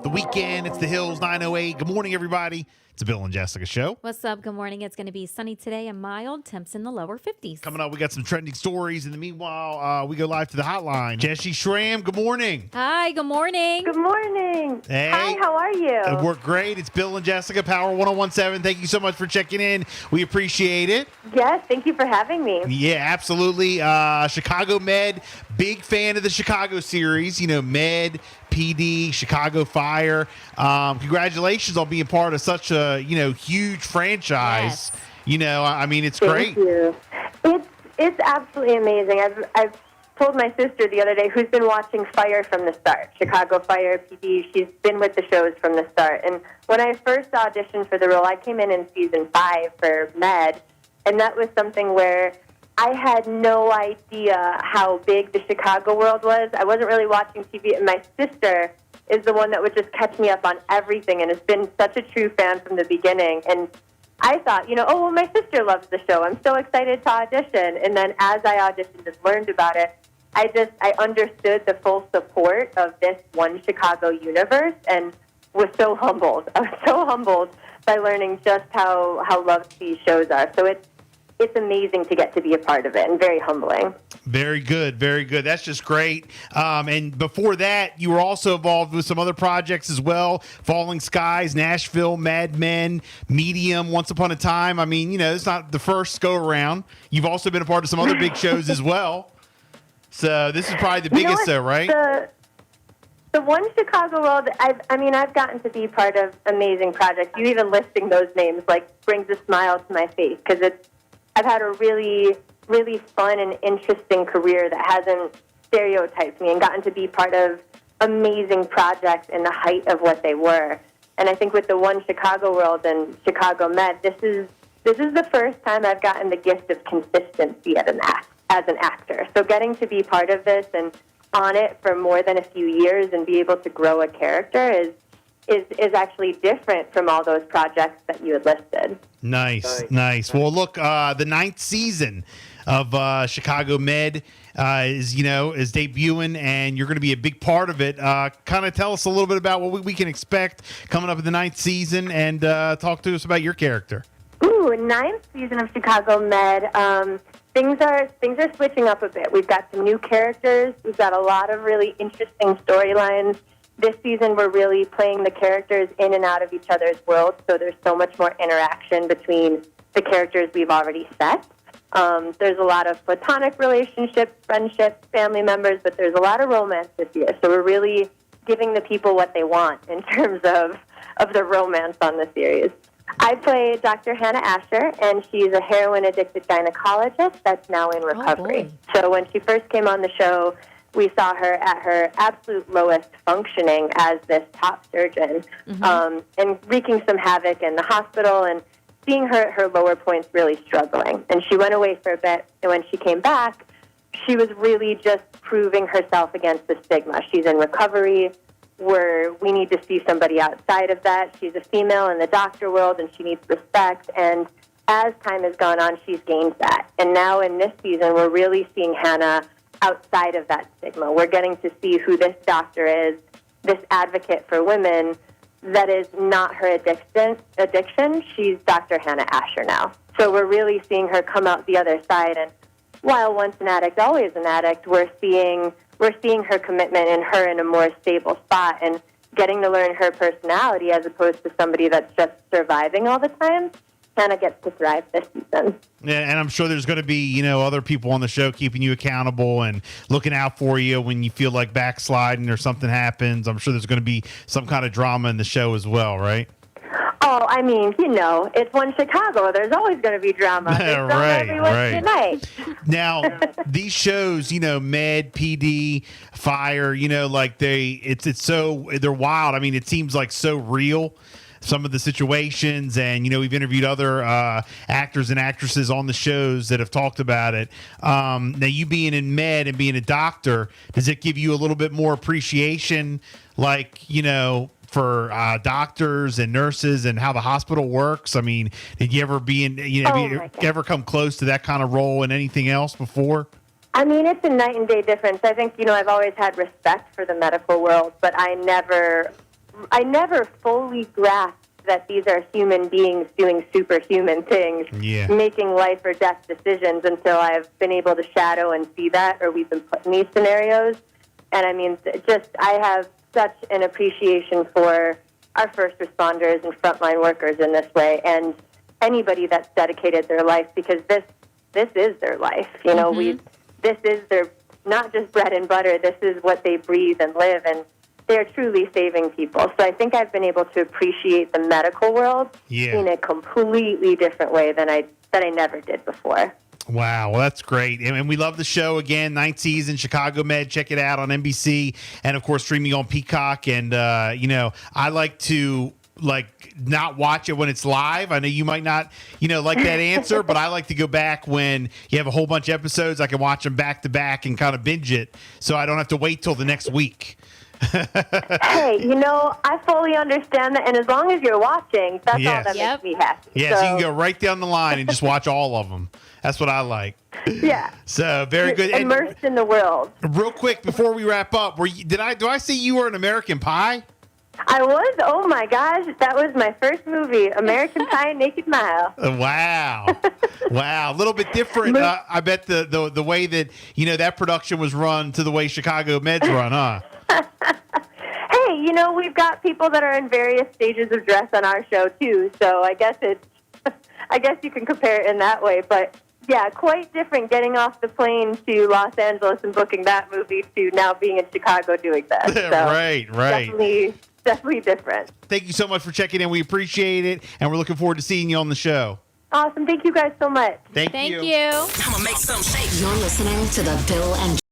The weekend, it's the Hills 908. Good morning, everybody. It's the Bill and Jessica Show. What's up? Good morning. It's going to be sunny today and mild. Temps in the lower 50s. Coming up, we got some trending stories. In the meanwhile, we go live to the hotline. Jessy Schram, good morning. Hi, good morning. Good morning. Hey. Hi, how are you? We're great. It's Bill and Jessica, Power 1017. Thank you so much for checking in. We appreciate it. Yes, thank you for having me. Yeah, absolutely. Chicago Med, big fan of the Chicago series. You know, Med, PD, Chicago Fire. Congratulations on being part of such a, huge franchise. Yes. I mean, it's Thank great. you. It's absolutely amazing. I've told my sister the other day, who's been watching Fire from the start, Chicago Fire, PD. She's been with the shows from the start. And when I first auditioned for the role, I came in season 5 for Med, and that was something where I had no idea how big the Chicago world was. I wasn't really watching TV, and my sister is the one that would just catch me up on everything and has been such a true fan from the beginning. And I thought, my sister loves the show. I'm so excited to audition. And then as I auditioned and learned about it, I understood the full support of this one Chicago universe and was so humbled. I was so humbled by learning just how loved these shows are. So it's amazing to get to be a part of it and very humbling. Very good. Very good. That's just great. And before that, you were also involved with some other projects as well. Falling Skies, Nashville, Mad Men, Medium, Once Upon a Time. I mean, it's not the first go around. You've also been a part of some other big shows as well. So this is probably the biggest, though, right? The one Chicago world, I've gotten to be part of amazing projects. You even listing those names brings a smile to my face because I've had a really, really fun and interesting career that hasn't stereotyped me and gotten to be part of amazing projects in the height of what they were. And I think with the one Chicago world and Chicago Med, this is the first time I've gotten the gift of consistency as an actor. So getting to be part of this and on it for more than a few years and be able to grow a character is actually different from all those projects that you had listed. Nice. Well, look, the 9th season of Chicago Med is debuting, and you're going to be a big part of it. Kind of tell us a little bit about what we can expect coming up in the 9th season, and talk to us about your character. Ooh, 9th season of Chicago Med. Things are switching up a bit. We've got some new characters. We've got a lot of really interesting storylines. This season, we're really playing the characters in and out of each other's worlds, so there's so much more interaction between the characters we've already set. There's a lot of platonic relationships, friendships, family members, but there's a lot of romance this year. So we're really giving the people what they want in terms of the romance on the series. I play Dr. Hannah Asher, and she's a heroin-addicted gynecologist that's now in recovery. So when she first came on the show, we saw her at her absolute lowest functioning as this top surgeon, and wreaking some havoc in the hospital and seeing her at her lower points really struggling. And she went away for a bit, and when she came back, she was really just proving herself against the stigma. She's in recovery, where we need to see somebody outside of that. She's a female in the doctor world, and she needs respect. And as time has gone on, she's gained that. And now in this season, we're really seeing Hannah outside of that stigma. We're getting to see who this doctor is, this advocate for women that is not her addiction. She's Dr. Hannah Asher now. So we're really seeing her come out the other side. And while once an addict, always an addict, we're seeing her commitment and her in a more stable spot and getting to learn her personality as opposed to somebody that's just surviving all the time. Hannah gets to thrive this season. Yeah, and I'm sure there's going to be, other people on the show keeping you accountable and looking out for you when you feel like backsliding or something happens. I'm sure there's going to be some kind of drama in the show as well, right? Oh, it's one Chicago. There's always going to be drama. There's drama every Wednesday night. Now, these shows, Med, PD, Fire, they're wild. I mean, it seems like so real. Some of the situations, and we've interviewed other actors and actresses on the shows that have talked about it. Now, you being in Med and being a doctor, does it give you a little bit more appreciation, for doctors and nurses and how the hospital works? I mean, did you ever have you ever come close to that kind of role in anything else before? I mean, it's a night and day difference. I think, I've always had respect for the medical world, but I never never fully grasped that these are human beings doing superhuman things, making life or death decisions until I've been able to shadow and see that, or we've been put in these scenarios. And I mean, I have such an appreciation for our first responders and frontline workers in this way, and anybody that's dedicated their life, because this is their life. You know, this is their not just bread and butter. This is what they breathe and live, and they're truly saving people. So I think I've been able to appreciate the medical world in a completely different way that I never did before. Wow, well, that's great. And we love the show again, 9th season, Chicago Med. Check it out on NBC and, of course, streaming on Peacock. And, you know, I like to not watch it when it's live. I know you might not, like that answer, but I like to go back when you have a whole bunch of episodes. I can watch them back to back and kind of binge it, so I don't have to wait till the next week. Hey, I fully understand that, and as long as you're watching, that's all that makes me happy. Yeah, so you can go right down the line and just watch all of them. That's what I like. Yeah. So very good. Immersed in the world. Real quick before we wrap up, do I see you were an American Pie? I was. Oh my gosh, that was my first movie, American Pie and Naked Mile. Wow. Wow, a little bit different. I bet the way that that production was run to the way Chicago Med's run, huh? Hey, we've got people that are in various stages of dress on our show too, so I guess you can compare it in that way. But yeah, quite different getting off the plane to Los Angeles and booking that movie to now being in Chicago doing that. So right. Definitely different. Thank you so much for checking in. We appreciate it, and we're looking forward to seeing you on the show. Awesome. Thank you guys so much. Thank you. I'm gonna make some shake. You're listening to the Bill and